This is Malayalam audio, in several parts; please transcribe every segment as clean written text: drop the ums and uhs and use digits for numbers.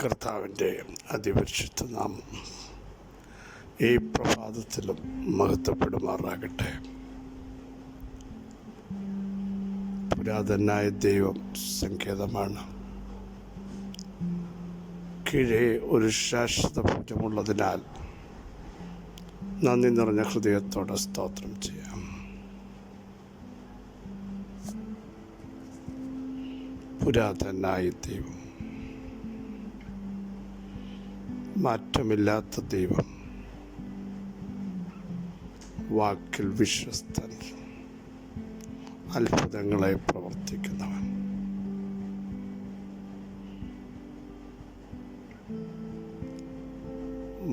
കർത്താവിൻ്റെ അതിപരിശുദ്ധ നാമം ഈ പ്രഭാതത്തിലും മഹത്വപ്പെടുമാറാകട്ടെ. പുരാതനായ ദൈവം സങ്കേതമാണ്. കീഴേ ഒരു ശാശ്വത ഭുജമുള്ളതിനാൽ നന്ദി നിറഞ്ഞ ഹൃദയത്തോടെ സ്തോത്രം ചെയ്യാം. പുരാതനായ ദൈവം, മാറ്റമില്ലാത്ത ദൈവം, വാക്കിൽ വിശ്വസ്തൻ, അത്ഭുതങ്ങളെ പ്രവർത്തിക്കുന്നവൻ,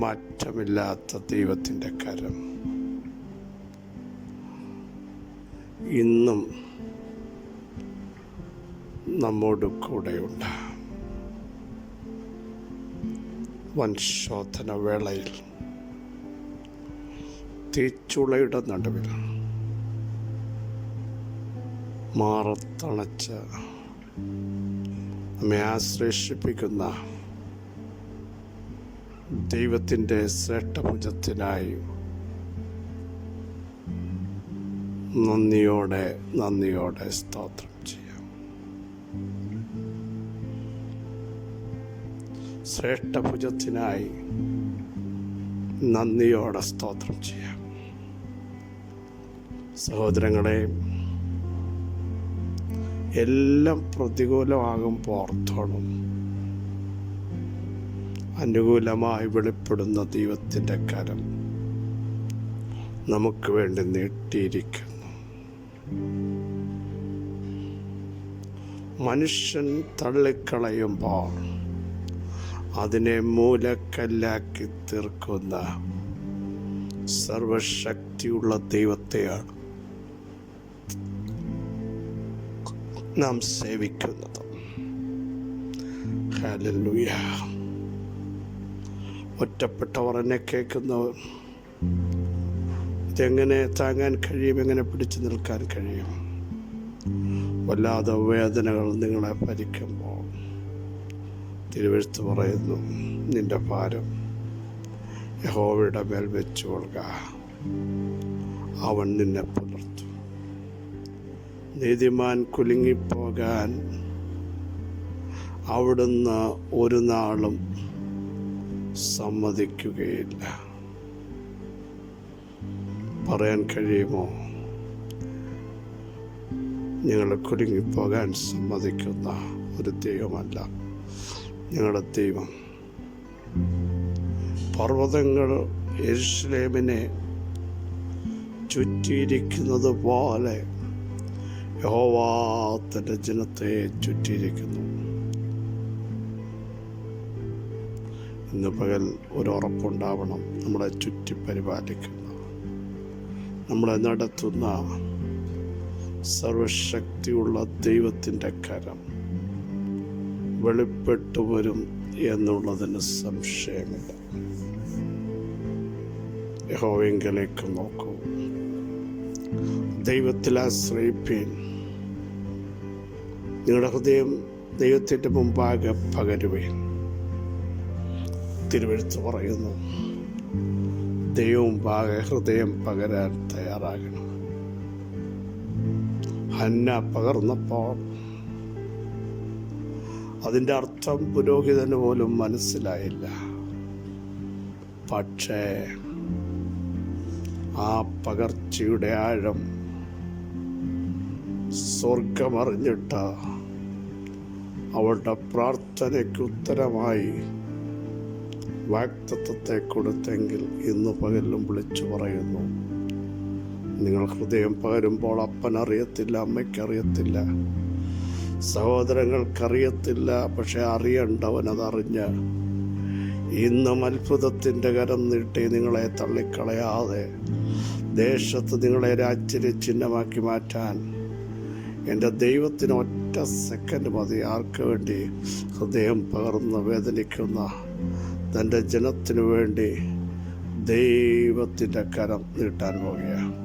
മാറ്റമില്ലാത്ത ദൈവത്തിൻ്റെ കരം ഇന്നും നമ്മോട് കൂടെയുണ്ട്. വൻശോധന വേളയിൽ തീച്ചുളയുടെ നടുവിൽ മാറത്തണച്ച് നമ്മെ ആശ്ലേഷിപ്പിക്കുന്ന ദൈവത്തിൻ്റെ ശ്രേഷ്ഠഭുജത്തിനായി നന്ദിയോടെ സ്തോത്രം ചെയ്യാം. ശ്രേഷ്ഠഭുജത്തിനായി നന്ദിയോടെ സ്തോത്രം ചെയ്യാം. സഹോദരങ്ങളെ, എല്ലാം പ്രതികൂലമാകുമ്പോൾ ഓർത്തോണം, അനുകൂലമായി വെളിപ്പെടുന്ന ദൈവത്തിൻ്റെ കരം നമുക്ക് വേണ്ടി നീട്ടിയിരിക്കുന്നു. മനുഷ്യൻ തള്ളിക്കളയുമ്പോൾ അതിനെ മൂലക്കല്ലാക്കി തീർക്കുന്ന സർവശക്തിയുള്ള ദൈവത്തെയാണ് നാം സേവിക്കുന്നത്. ഹല്ലേലൂയ. ഒറ്റപ്പെട്ടവർ എന്നെ കേൾക്കുന്നവർ, ഇതെങ്ങനെ താങ്ങാൻ കഴിയും, എങ്ങനെ പിടിച്ചു നിൽക്കാൻ കഴിയും? വല്ലാതെ വേദനകൾ നിങ്ങളെ ഭരിക്കുമ്പോൾ തിരുവെഴുത്ത് പറയുന്നു, നിന്റെ ഭാരം യഹോവയുടെ മേൽ വെച്ചു കൊള്ളുക, അവൻ നിന്നെ പുലർത്തും. നീതിമാൻ കുലുങ്ങിപ്പോകാൻ അവിടുന്ന് ഒരു നാളും സമ്മതിക്കുകയില്ല. പറയാൻ കഴിയുമോ? നിങ്ങൾ കുലുങ്ങിപ്പോകാൻ സമ്മതിക്കുന്ന ഒരു ദൈവമല്ല ഞങ്ങളുടെ ദൈവം. പർവ്വതങ്ങൾ യെരൂശലേമിനെ ചുറ്റിയിരിക്കുന്നത് പോലെ യഹോവ തൻ്റെ ജനത്തെ ചുറ്റിയിരിക്കുന്നു. ഇന്ന് പകൽ ഒരു ഉറപ്പുണ്ടാവണം, നമ്മളെ ചുറ്റി പരിപാലിക്കുന്ന, നമ്മളെ നടത്തുന്ന സർവശക്തിയുള്ള ദൈവത്തിൻ്റെ കരം വെളിപ്പെട്ടു വരും എന്നുള്ളതിന് സംശയമില്ല. യഹോവയിങ്കലേക്ക് നോക്കൂ, ദൈവത്തിൽ ആശ്രയിപ്പീൻ. നിങ്ങളുടെ ഹൃദയം ദൈവത്തിൻ്റെ മുമ്പാകെ പകരുവേൻ. തിരുവെഴുത്ത് പറയുന്നു, ദൈവം മുമ്പാകെ ഹൃദയം പകരാൻ തയ്യാറാകണം. ഹന്ന പകർന്നപ്പോൾ അതിൻ്റെ അർത്ഥം പുരോഹിതന് പോലും മനസ്സിലായില്ല. പക്ഷേ ആ പകർച്ചയുടെ ആഴം സ്വർഗമറിഞ്ഞിട്ട് അവളുടെ പ്രാർത്ഥനയ്ക്ക് ഉത്തരമായി വാഗ്ദത്തത്തെ കൊടുത്തെങ്കിൽ ഇന്ന് പകലും വിളിച്ചു പറയുന്നു, നിങ്ങൾ ഹൃദയം പകരുമ്പോൾ അപ്പനറിയത്തില്ല, അമ്മയ്ക്കറിയത്തില്ല, സഹോദരങ്ങൾക്കറിയത്തില്ല. പക്ഷെ അറിയണ്ടവനതറിഞ്ഞ് ഇന്നും അത്ഭുതത്തിൻ്റെ കരം നീട്ടി നിങ്ങളെ തള്ളിക്കളയാതെ ദേശത്ത് നിങ്ങളെ രാജ്യ ചിഹ്നമാക്കി മാറ്റാൻ എൻ്റെ ദൈവത്തിന് ഒറ്റ സെക്കൻഡ് മതി. ആർക്ക് വേണ്ടി? ഹൃദയം പകർന്ന് വേദനിക്കുന്ന തൻ്റെ ജനത്തിനു വേണ്ടി ദൈവത്തിൻ്റെ കരം നീട്ടാൻ പോകുകയാണ്.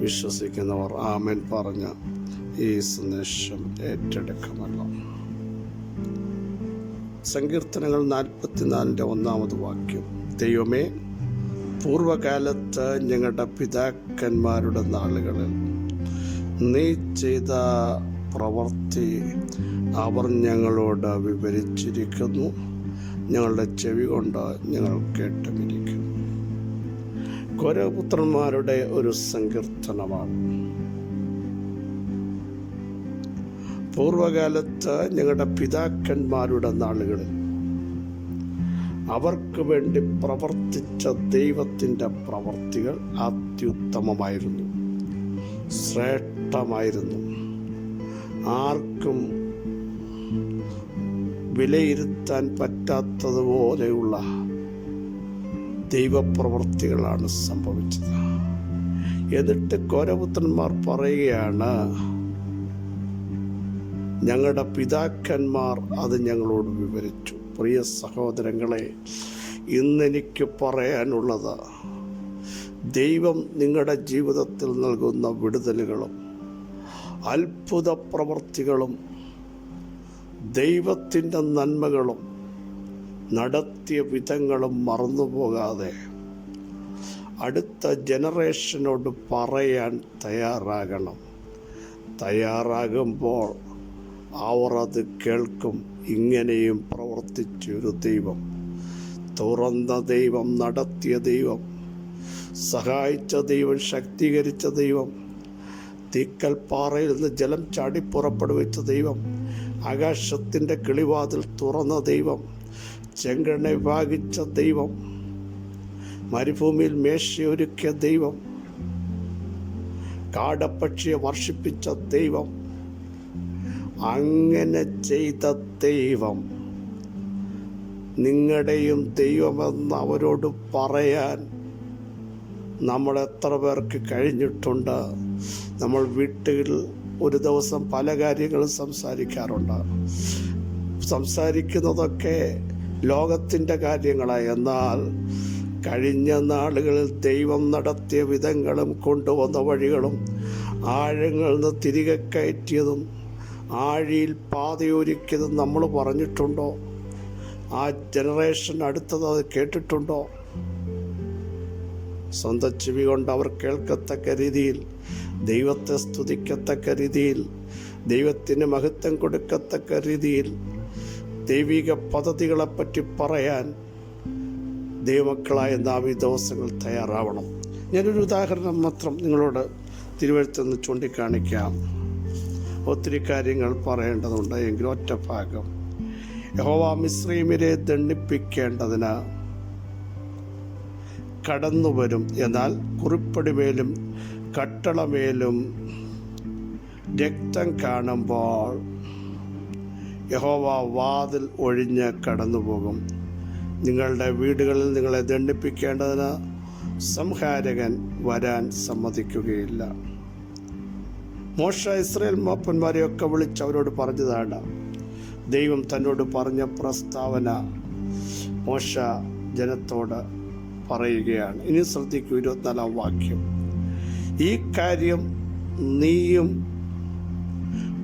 വിശ്വസിക്കുന്നവർ ആമേൻ പറഞ്ഞ ഈ സന്ദേശം ഏറ്റെടുക്കുമല്ലോ. സങ്കീർത്തനങ്ങൾ 44:1 ദൈവമേ, പൂർവകാലത്ത് ഞങ്ങളുടെ പിതാക്കന്മാരുടെ നാളുകളിൽ നീ ചെയ്ത പ്രവൃത്തി അവർ ഞങ്ങളോട് വിവരിച്ചിരിക്കുന്നു. ഞങ്ങളുടെ ചെവി കൊണ്ട് ഞങ്ങൾ കേട്ടുമിരിക്കുന്നു. കോരഹപുത്രന്മാരുടെ ഒരു സങ്കീർത്തനമാണ്. പൂർവകാലത്ത് ഞങ്ങളുടെ പിതാക്കന്മാരുടെ നാളുകളിൽ അവർക്ക് വേണ്ടി പ്രവർത്തിച്ച ദൈവത്തിൻ്റെ പ്രവർത്തികൾ അത്യുത്തമമായിരുന്നു, ശ്രേഷ്ഠമായിരുന്നു. ആർക്കും വിലയിരുത്താൻ പറ്റാത്തതുപോലെയുള്ള ദൈവപ്രവർത്തികളാണ് സംഭവിച്ചത്. എന്നിട്ട് കോരഹപുത്രന്മാർ പറയുകയാണ്, ഞങ്ങളുടെ പിതാക്കന്മാർ അത് ഞങ്ങളോട് വിവരിച്ചു. പ്രിയ സഹോദരങ്ങളെ, ഇന്നെനിക്ക് പറയാനുള്ളത്, ദൈവം നിങ്ങളുടെ ജീവിതത്തിൽ നൽകുന്ന വിടുതലുകളും അത്ഭുത പ്രവൃത്തികളും ദൈവത്തിൻ്റെ നന്മകളും നടത്തിയ വിധങ്ങളും മറന്നുപോകാതെ അടുത്ത ജനറേഷനോട് പറയാൻ തയ്യാറാകണം. തയ്യാറാകുമ്പോൾ അവർ അത് കേൾക്കും. ഇങ്ങനെയും പ്രവർത്തിച്ചൊരു ദൈവം, തുറന്ന ദൈവം, നടത്തിയ ദൈവം, സഹായിച്ച ദൈവം, ശക്തീകരിച്ച ദൈവം, തീക്കൽപ്പാറയിൽ നിന്ന് ജലം ചാടി പുറപ്പെടുവിച്ച ദൈവം, ആകാശത്തിൻ്റെ കിളിവാതിൽ തുറന്ന ദൈവം, ചെങ്കണ്ണ വിഭാഗിച്ച ദൈവം, മരുഭൂമിയിൽ മേശയൊരുക്കിയ ദൈവം, കാടപ്പക്ഷിയെ വർഷിപ്പിച്ച ദൈവം, അങ്ങനെ ചെയ്ത ദൈവം നിങ്ങളുടെയും ദൈവമെന്ന് അവരോട് പറയാൻ നമ്മൾ എത്ര പേർക്ക് കഴിഞ്ഞിട്ടുണ്ട്? നമ്മൾ വീട്ടിൽ ഒരു ദിവസം പല കാര്യങ്ങളും സംസാരിക്കാറുണ്ട്. സംസാരിക്കുന്നതൊക്കെ ലോകത്തിൻ്റെ കാര്യങ്ങളാണ്. എന്നാൽ കഴിഞ്ഞ നാളുകളിൽ ദൈവം നടത്തിയ വിധങ്ങളും കൊണ്ടുവന്ന വഴികളും ആഴങ്ങളിൽ നിന്ന് തിരികെ കയറ്റിയതും ആഴിയിൽ പാതയൊരുക്കിയതും നമ്മൾ പറഞ്ഞിട്ടുണ്ടോ? ആ ജനറേഷൻ അടുത്തത് അത് കേട്ടിട്ടുണ്ടോ? സ്വന്തം ചെവി കൊണ്ട് അവർ കേൾക്കത്തക്ക രീതിയിൽ, ദൈവത്തെ സ്തുതിക്കത്തക്ക രീതിയിൽ, ദൈവത്തിന് മഹത്വം കൊടുക്കത്തക്ക രീതിയിൽ ദൈവിക പദ്ധതികളെപ്പറ്റി പറയാൻ ദൈവമക്കളായ നാം ഈ ദിവസങ്ങൾ തയ്യാറാവണം. ഞാനൊരു ഉദാഹരണം മാത്രം നിങ്ങളോട് തിരുവഴുത്തുനിന്ന് ചൂണ്ടിക്കാണിക്കാം. ഒത്തിരി കാര്യങ്ങൾ പറയേണ്ടതുണ്ട്, എങ്കിലും ഒറ്റ ഭാഗം. യഹോവ മിസ്രയീമ്യരെ ദണ്ഡിപ്പിക്കേണ്ടതിന് കടന്നു വരും. എന്നാൽ കുറിപ്പടിമേലും കട്ടളമേലും രക്തം കാണുമ്പോൾ യഹോവ വാതിൽ ഒഴിഞ്ഞ് കടന്നു പോകും. നിങ്ങളുടെ വീടുകളിൽ നിങ്ങളെ ദണ്ഡിപ്പിക്കേണ്ടതിന് സംഹാരകൻ വരാൻ സമ്മതിക്കുകയില്ല. മോശ ഇസ്രായേൽ മൂപ്പന്മാരെയൊക്കെ വിളിച്ച് അവരോട് പറഞ്ഞതാണ്. ദൈവം തന്നോട് പറഞ്ഞ പ്രസ്താവന മോശ ജനത്തോട് പറയുകയാണ്. ഇനി ശ്രദ്ധിക്കൂ, 24-ാം വാക്യം. ഈ കാര്യം നീയും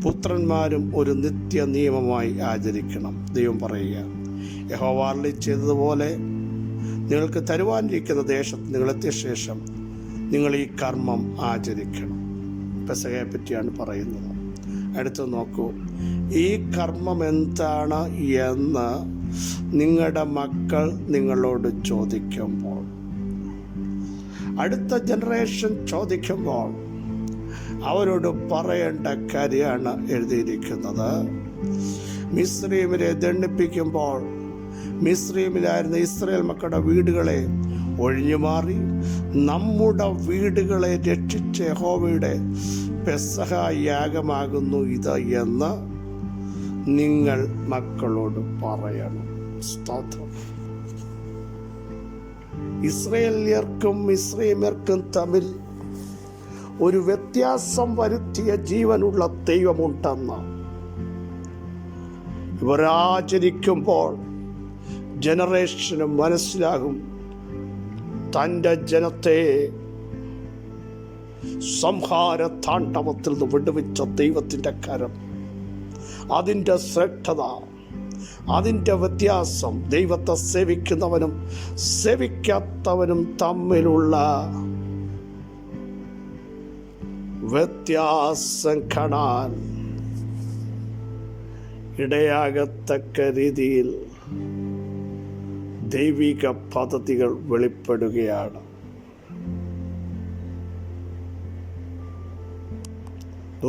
പുത്രന്മാരും ഒരു നിത്യ നിയമമായി ആചരിക്കണം. ദൈവം പറയുക, യഹോവ അരുളി ചെയ്തതുപോലെ നിങ്ങൾക്ക് തരുവാനിരിക്കുന്ന ദേശത്ത് നിങ്ങളെത്തിയ ശേഷം നിങ്ങൾ ഈ കർമ്മം ആചരിക്കണം. പെസഹയെ പറ്റിയാണ് പറയുന്നത്. അടുത്ത് നോക്കൂ, ഈ കർമ്മം എന്താണ് എന്ന് നിങ്ങളുടെ മക്കൾ നിങ്ങളോട് ചോദിക്കുമ്പോൾ, അടുത്ത ജനറേഷൻ ചോദിക്കുമ്പോൾ അവരോട് പറയേണ്ട കാര്യമാണ് എഴുതിയിരിക്കുന്നത്. മിസ്രയീമ്യരെ ദണ്ഡിപ്പിക്കുമ്പോൾ മിസ്രയീമിലായിരുന്ന ഇസ്രായേൽ മക്കളുടെ വീടുകളെ ഒഴിഞ്ഞുമാറി നമ്മുടെ വീടുകളെ രക്ഷിച്ച യഹോവയുടെ പെസഹ യാഗമാകുന്നു ഇത് എന്ന് നിങ്ങൾ മക്കളോട് പറയണം. സ്തോത്രം. ഇസ്രായേല്യർക്കും മിസ്രയീമ്യർക്കും തമ്മിൽ ഒരു വ്യത്യാസം വരുത്തിയ ജീവനുള്ള ദൈവമുണ്ടെന്ന് ഇവർ ആചരിക്കുമ്പോൾ ജനറേഷന് മനസ്സിലാകും, തൻ്റെ ജനത്തെ സംഹാര താണ്ഡവത്തിൽ നിന്ന് വിടുവിച്ച ദൈവത്തിൻ്റെ കരം, അതിൻ്റെ ശ്രേഷ്ഠത, അതിൻ്റെ വ്യത്യാസം ദൈവത്തെ സേവിക്കുന്നവനും സേവിക്കാത്തവനും തമ്മിലുള്ള വ്യത്യാസം കാണാൻ ഇടയാകത്തക്ക രീതിയിൽ ദൈവിക പദ്ധതികൾ വെളിപ്പെടുകയാണ്.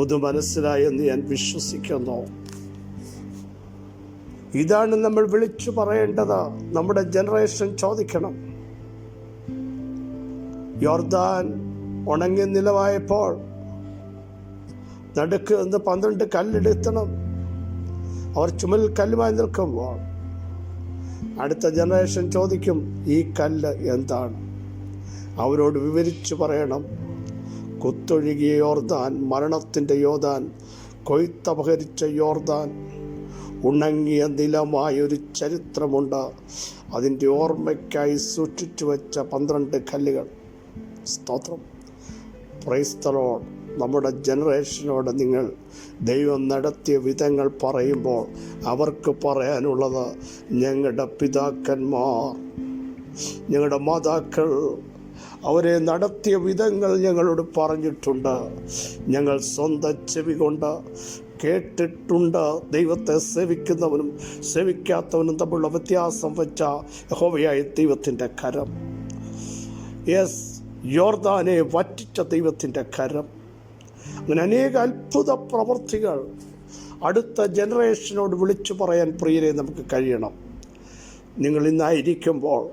ഇത് മനസ്സിലായെന്ന് ഞാൻ വിശ്വസിക്കുന്നു. ഇതാണ് നമ്മൾ വിളിച്ചു പറയേണ്ടത്. നമ്മുടെ ജനറേഷൻ ചോദിക്കണം. യോർദാൻ ഉണങ്ങി നിലവായപ്പോൾ നടുക്ക് നിന്ന് 12 കല്ലെടുത്തണം. അവർ ചുമൽ കല്ലുമായി നിൽക്കുമ്പോൾ അടുത്ത ജനറേഷൻ ചോദിക്കും, ഈ കല്ല് എന്താണ്? അവരോട് വിവരിച്ചു പറയണം. കുത്തൊഴുകിയ യോർദാൻ, മരണത്തിൻ്റെ യോർദാൻ, കൊയ്ത്തപഹരിച്ച യോർദാൻ, ഉണങ്ങിയ നിലമായൊരു ചരിത്രമുണ്ട്. അതിൻ്റെ ഓർമ്മയ്ക്കായി സൂക്ഷിച്ചു വെച്ച 12 കല്ലുകൾ. സ്തോത്രം. Praise the Lord. നമ്മുടെ ജനറേഷനോട് നിങ്ങൾ ദൈവം നടത്തിയ വിധങ്ങൾ പറയുമ്പോൾ അവർക്ക് പറയാനുള്ളത്, ഞങ്ങളുടെ പിതാക്കന്മാർ, ഞങ്ങളുടെ മാതാക്കൾ അവരെ നടത്തിയ വിധങ്ങൾ ഞങ്ങളോട് പറഞ്ഞിട്ടുണ്ട്. ഞങ്ങൾ സ്വന്തം ചെവി കൊണ്ട് കേട്ടിട്ടുണ്ട്. ദൈവത്തെ സേവിക്കുന്നവനും സേവിക്കാത്തവനും തമ്മിലുള്ള വ്യത്യാസം വെച്ച യഹോവയായ ദൈവത്തിൻ്റെ കരം. യെസ്, യോർദാനെ വറ്റിച്ച ദൈവത്തിൻ്റെ കരം. അങ്ങനെ അനേക അത്ഭുത പ്രവൃത്തികൾ അടുത്ത ജനറേഷനോട് വിളിച്ചു പറയാൻ പ്രിയരെ നമുക്ക് കഴിയണം. നിങ്ങൾ ഇന്നായിരിക്കുമ്പോൾ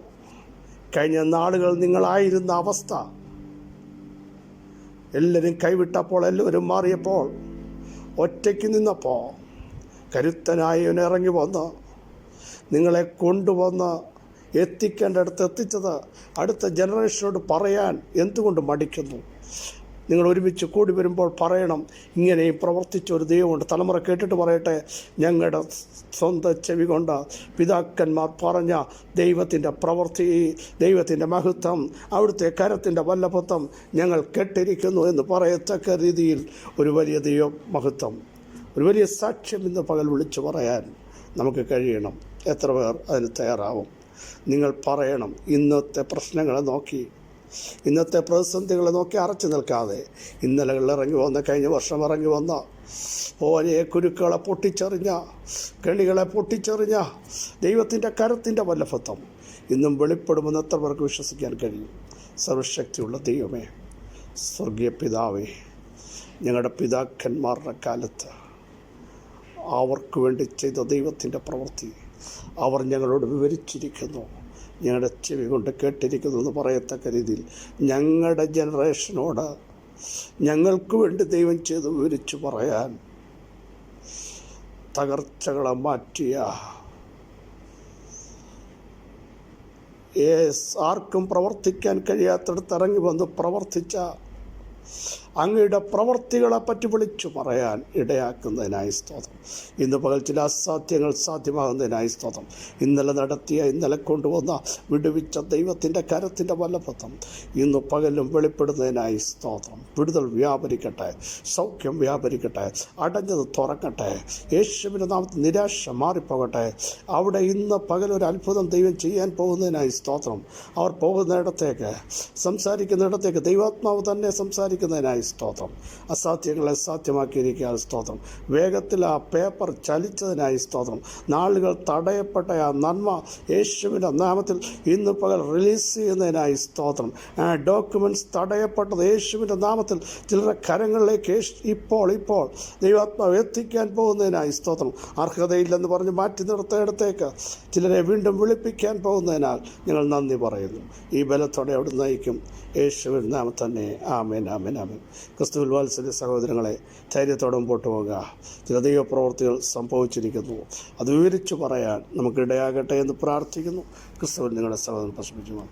കഴിഞ്ഞ നാളുകൾ നിങ്ങളായിരുന്ന അവസ്ഥ, എല്ലാവരും കൈവിട്ടപ്പോൾ, എല്ലാവരും മാറിയപ്പോൾ, ഒറ്റയ്ക്ക് നിന്നപ്പോൾ കരുത്തനായവൻ ഇറങ്ങി വന്ന് നിങ്ങളെ കൊണ്ടുവന്ന് എത്തിക്കേണ്ടടുത്ത് എത്തിച്ചത് അടുത്ത ജനറേഷനോട് പറയാൻ എന്തുകൊണ്ട് മടിക്കുന്നു? നിങ്ങൾ ഒരുമിച്ച് കൂടി വരുമ്പോൾ പറയണം, ഇങ്ങനെ പ്രവർത്തിച്ച ഒരു ദൈവമുണ്ട്. തലമുറ കേട്ടിട്ട് പറയട്ടെ, ഞങ്ങളുടെ സ്വന്തം ചെവി കൊണ്ട് പിതാക്കന്മാർ പറഞ്ഞ ദൈവത്തിൻ്റെ പ്രവൃത്തി, ദൈവത്തിൻ്റെ മഹത്വം, അവിടുത്തെ കരത്തിൻ്റെ വല്ലഭത്വം ഞങ്ങൾ കേട്ടിരിക്കുന്നു എന്ന് പറയത്തക്ക രീതിയിൽ ഒരു വലിയ ദൈവ മഹത്വം, ഒരു വലിയ സാക്ഷ്യം ഇന്ന് പകൽ വിളിച്ചു പറയാൻ നമുക്ക് കഴിയണം. എത്ര പേർ അതിന് തയ്യാറാവും? നിങ്ങൾ പറയണം. ഇന്നത്തെ പ്രശ്നങ്ങളെ നോക്കി, ഇന്നത്തെ പ്രതിസന്ധികളെ നോക്കി അറച്ചു നിൽക്കാതെ, ഇന്നലകളിൽ ഇറങ്ങി വന്ന, കഴിഞ്ഞ വർഷം ഇറങ്ങി വന്ന ഓരോ കുരുക്കളെ പൊട്ടിച്ചെറിഞ്ഞ, കെണികളെ പൊട്ടിച്ചെറിഞ്ഞ ദൈവത്തിൻ്റെ കരത്തിൻ്റെ വല്ലഭത്വം ഇന്നും വെളിപ്പെടുമെന്ന് എത്ര പേർക്ക് വിശ്വസിക്കാൻ കഴിയും? സർവശക്തിയുള്ള ദൈവമേ, സ്വർഗീയ പിതാവേ, ഞങ്ങളുടെ പിതാക്കന്മാരുടെ കാലത്ത് അവർക്ക് വേണ്ടി ചെയ്ത ദൈവത്തിൻ്റെ പ്രവൃത്തി അവർ ഞങ്ങളോട് വിവരിച്ചിരിക്കുന്നു, ഞങ്ങളുടെ ചെവി കൊണ്ട് കേട്ടിരിക്കുന്നു എന്ന് പറയത്തക്ക രീതിയിൽ ഞങ്ങളുടെ ജനറേഷനോട് ഞങ്ങൾക്ക് വേണ്ടി ദൈവം ചെയ്ത് വിവരിച്ചു പറയാൻ, തകർച്ചകളെ മാറ്റിയ, ആർക്കും പ്രവർത്തിക്കാൻ കഴിയാത്തടത്ത് ഇറങ്ങി വന്ന് പ്രവർത്തിച്ച അങ്ങയുടെ പ്രവർത്തികളെപ്പറ്റി വിളിച്ചു പറയാൻ ഇടയാക്കുന്നതിനായി സ്തോത്രം. ഇന്ന് പകൽ ചില അസാധ്യങ്ങൾ സാധ്യമാകുന്നതിനായി സ്തോത്രം. ഇന്നലെ നടത്തിയ, ഇന്നലെ കൊണ്ടുവന്ന വിടുവിച്ച ദൈവത്തിൻ്റെ കരത്തിൻ്റെ വല്ലഭത്വം ഇന്ന് പകലും വെളിപ്പെടുന്നതിനായി സ്തോത്രം. വിടുതൽ വ്യാപരിക്കട്ടെ, സൗഖ്യം വ്യാപരിക്കട്ടെ, അടഞ്ഞത് തുറക്കട്ടെ, യേശുവിൻ്റെ നാമത്തിൽ നിരാശ മാറിപ്പോകട്ടെ. അവിടെ ഇന്ന് പകലൊരു അത്ഭുതം ദൈവം ചെയ്യാൻ പോകുന്നതിനായി സ്തോത്രം. അവർ പോകുന്നിടത്തേക്ക്, സംസാരിക്കുന്നിടത്തേക്ക് ദൈവാത്മാവ് തന്നെ സംസാരിക്കുന്നതിനായി സ്തോത്രം. അസാധ്യങ്ങളെ സാധ്യമാക്കിയിരിക്കുക സ്തോത്രം. വേഗത്തിൽ ആ പേപ്പർ ചലിച്ചതിനായി സ്തോത്രം. നാളുകൾ തടയപ്പെട്ട ആ നന്മ യേശുവിൻ്റെ നാമത്തിൽ ഇന്ന് പകൽ റിലീസ് ചെയ്യുന്നതിനായി സ്തോത്രം. ആ ഡോക്യുമെൻറ്റ്സ് തടയപ്പെട്ടത് യേശുവിൻ്റെ നാമത്തിൽ ചിലരുടെ കരങ്ങളിലേക്ക് ഇപ്പോൾ ദൈവാത്മാവ് എത്തിക്കാൻ പോകുന്നതിനായി സ്തോത്രം. അർഹതയില്ലെന്ന് പറഞ്ഞ് മാറ്റി നിർത്തേടത്തേക്ക് ചിലരെ വീണ്ടും വിളിപ്പിക്കാൻ പോകുന്നതിനാൽ ഞങ്ങൾ നന്ദി പറയുന്നു. ഈ ബലത്തോടെ അവിടെ നയിക്കും യേശുവിൻ്റെ നാമം തന്നെ. ആമേൻ, ആമേൻ, ആമേൻ. ക്രിസ്തുവിൽ വാത്സല്യ സഹോദരങ്ങളെ, ധൈര്യത്തോടെ മുമ്പോട്ട് പോകുക. ചില ദൈവപ്രവൃത്തികൾ സംഭവിച്ചിരിക്കുന്നു, അത് വിവരിച്ചു പറയാൻ നമുക്കിടയാകട്ടെ എന്ന് പ്രാർത്ഥിക്കുന്നു. ക്രിസ്തുവിൽ നിങ്ങളുടെ സഹോദരൻ പ്രശ്നിച്ചു.